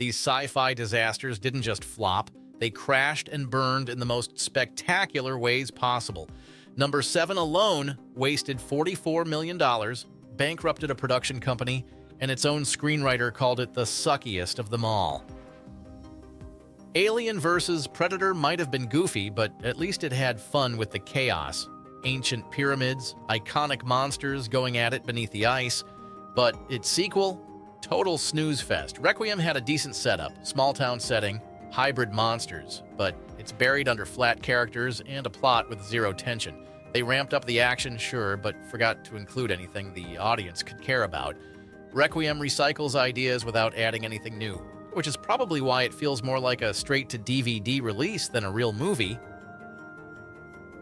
These sci-fi disasters didn't just flop, they crashed and burned in the most spectacular ways possible. Number 7 alone wasted $44 million, bankrupted a production company, and its own screenwriter called it the suckiest of them all. Alien vs. Predator might have been goofy, but at least it had fun with the chaos. Ancient pyramids, iconic monsters going at it beneath the ice. But its sequel? Total snooze fest. Requiem had a decent setup, small-town setting, hybrid monsters, but it's buried under flat characters and a plot with zero tension. They ramped up the action, sure, but forgot to include anything the audience could care about. Requiem recycles ideas without adding anything new, which is probably why it feels more like a straight-to-DVD release than a real movie.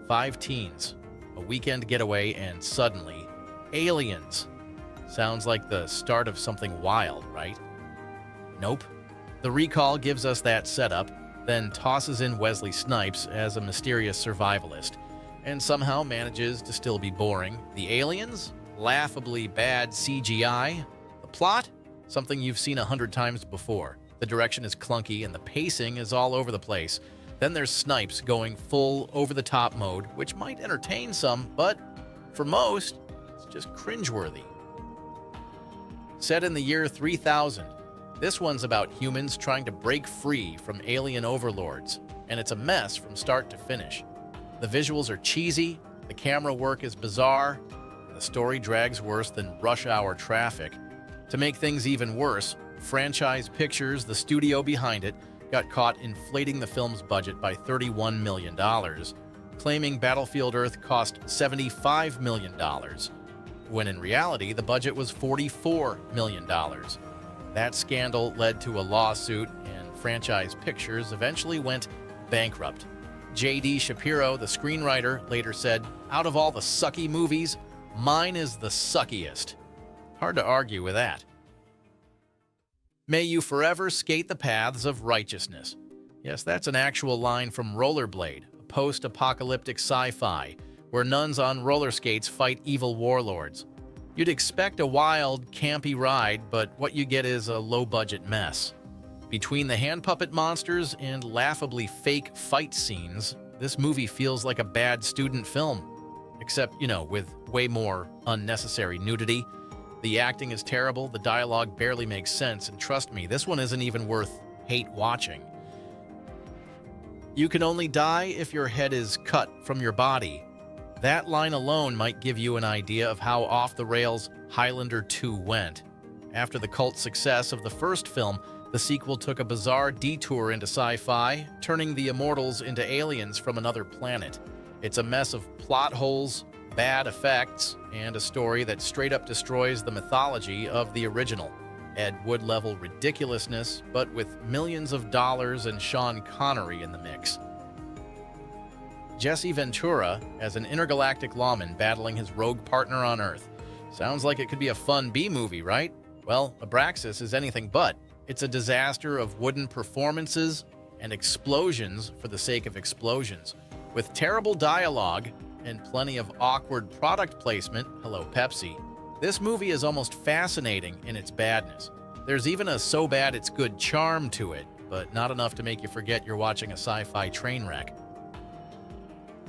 5 teens, a weekend getaway, and suddenly, aliens. Sounds like the start of something wild, right? Nope. The recall gives us that setup, then tosses in Wesley Snipes as a mysterious survivalist, and somehow manages to still be boring. The aliens? Laughably bad CGI. The plot? Something you've seen 100 times before. The direction is clunky and the pacing is all over the place. Then there's Snipes going full over-the-top mode, which might entertain some, but for most, it's just cringeworthy. Set in the year 3000, this one's about humans trying to break free from alien overlords, and it's a mess from start to finish. The visuals are cheesy, the camera work is bizarre, and the story drags worse than rush hour traffic. To make things even worse, Franchise Pictures, the studio behind it, got caught inflating the film's budget by $31 million, claiming Battlefield Earth cost $75 million, when in reality the budget was $44 million. That scandal led to a lawsuit, and Franchise Pictures eventually went bankrupt. J.D. Shapiro, the screenwriter, later said, "Out of all the sucky movies, mine is the suckiest." Hard to argue with that. May you forever skate the paths of righteousness. Yes, that's an actual line from Rollerblade, a post-apocalyptic sci-fi, where nuns on roller skates fight evil warlords. You'd expect a wild, campy ride, but what you get is a low-budget mess. Between the hand puppet monsters and laughably fake fight scenes, this movie feels like a bad student film. Except, with way more unnecessary nudity. The acting is terrible, the dialogue barely makes sense, and trust me, this one isn't even worth hate watching. You can only die if your head is cut from your body. That line alone might give you an idea of how off the rails Highlander II went. After the cult success of the first film, the sequel took a bizarre detour into sci-fi, turning the immortals into aliens from another planet. It's a mess of plot holes, bad effects, and a story that straight up destroys the mythology of the original. Ed Wood-level ridiculousness, but with millions of dollars and Sean Connery in the mix. Jesse Ventura as an intergalactic lawman battling his rogue partner on Earth. Sounds like it could be a fun B-movie, right? Well, Abaxis is anything but. It's a disaster of wooden performances and explosions for the sake of explosions. With terrible dialogue and plenty of awkward product placement, hello Pepsi, this movie is almost fascinating in its badness. There's even a so bad it's good charm to it, but not enough to make you forget you're watching a sci-fi train wreck.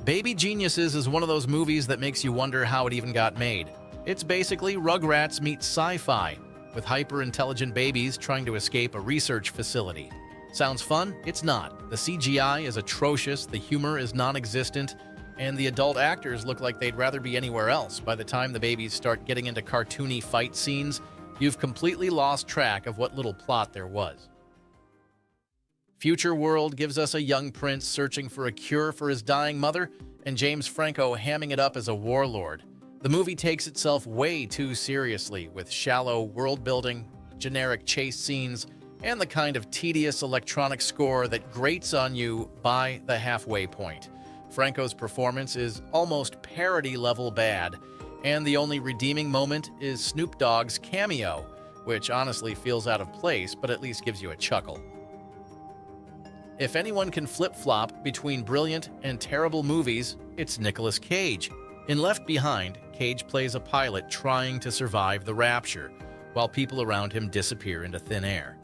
Baby Geniuses is one of those movies that makes you wonder how it even got made. It's basically Rugrats meets sci-fi, with hyper-intelligent babies trying to escape a research facility. Sounds fun? It's not. The CGI is atrocious, the humor is non-existent, and the adult actors look like they'd rather be anywhere else. By the time the babies start getting into cartoony fight scenes, you've completely lost track of what little plot there was. Future World gives us a young prince searching for a cure for his dying mother, and James Franco hamming it up as a warlord. The movie takes itself way too seriously, with shallow world-building, generic chase scenes, and the kind of tedious electronic score that grates on you by the halfway point. Franco's performance is almost parody-level bad, and the only redeeming moment is Snoop Dogg's cameo, which honestly feels out of place, but at least gives you a chuckle. If anyone can flip-flop between brilliant and terrible movies, it's Nicolas Cage. In Left Behind, Cage plays a pilot trying to survive the rapture, while people around him disappear into thin air.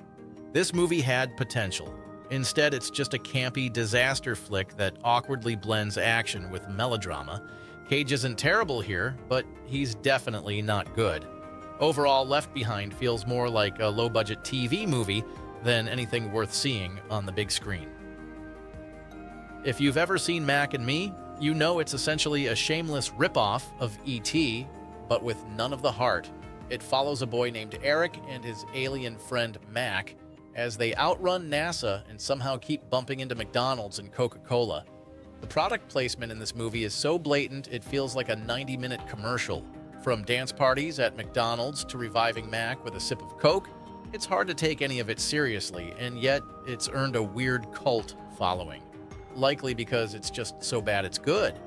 This movie had potential. Instead, it's just a campy disaster flick that awkwardly blends action with melodrama. Cage isn't terrible here, but he's definitely not good. Overall, Left Behind feels more like a low-budget TV movie than anything worth seeing on the big screen. If you've ever seen Mac and Me, you know it's essentially a shameless ripoff of E.T., but with none of the heart. It follows a boy named Eric and his alien friend Mac as they outrun NASA and somehow keep bumping into McDonald's and Coca-Cola. The product placement in this movie is so blatant it feels like a 90-minute commercial. From dance parties at McDonald's to reviving Mac with a sip of Coke, it's hard to take any of it seriously, and yet it's earned a weird cult following. Likely because it's just so bad it's good.